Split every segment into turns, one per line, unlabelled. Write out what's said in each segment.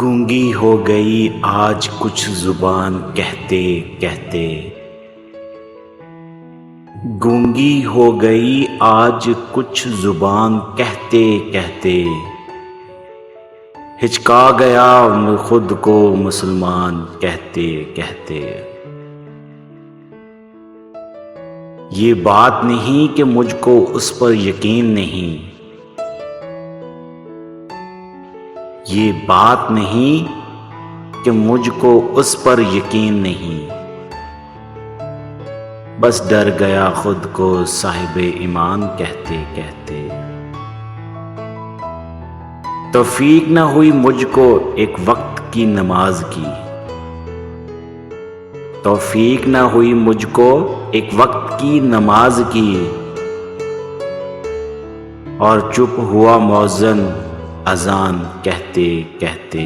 گونگی ہو گئی آج کچھ زبان کہتے کہتے، گونگی ہو گئی آج کچھ زبان کہتے کہتے، ہچکا گیا خود کو مسلمان کہتے کہتے۔ یہ بات نہیں کہ مجھ کو اس پر یقین نہیں، یہ بات نہیں کہ مجھ کو اس پر یقین نہیں، بس ڈر گیا خود کو صاحب ایمان کہتے کہتے۔ توفیق نہ ہوئی مجھ کو ایک وقت کی نماز کی، توفیق نہ ہوئی مجھ کو ایک وقت کی نماز کی، اور چپ ہوا مؤذن اذان کہتے کہتے۔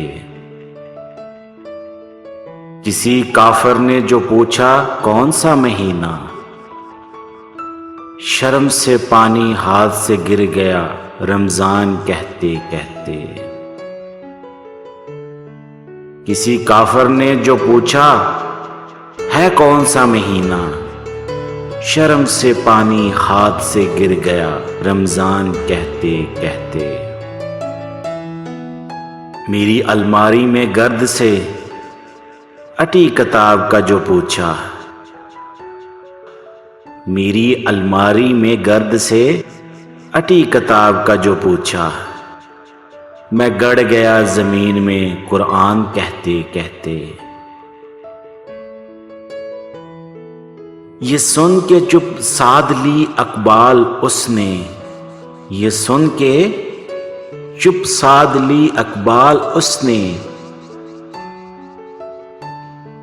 کسی کافر نے جو پوچھا کون سا مہینہ، شرم سے پانی ہاتھ سے گر گیا رمضان کہتے کہتے۔ کسی کافر نے جو پوچھا ہے کون سا مہینہ، شرم سے پانی ہاتھ سے گر گیا رمضان کہتے کہتے۔ میری الماری میں گرد سے اٹی کتاب کا جو پوچھا، میری الماری میں گرد سے اٹی کتاب کا جو پوچھا، میں گڑ گیا زمین میں قرآن کہتے کہتے۔ یہ سن کے چپ سادھ لی اقبال اس نے، یہ سن کے چپ سادھ لی اقبال اس نے،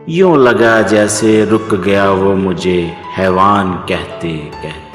یوں لگا جیسے رک گیا وہ مجھے حیوان کہتے کہتے۔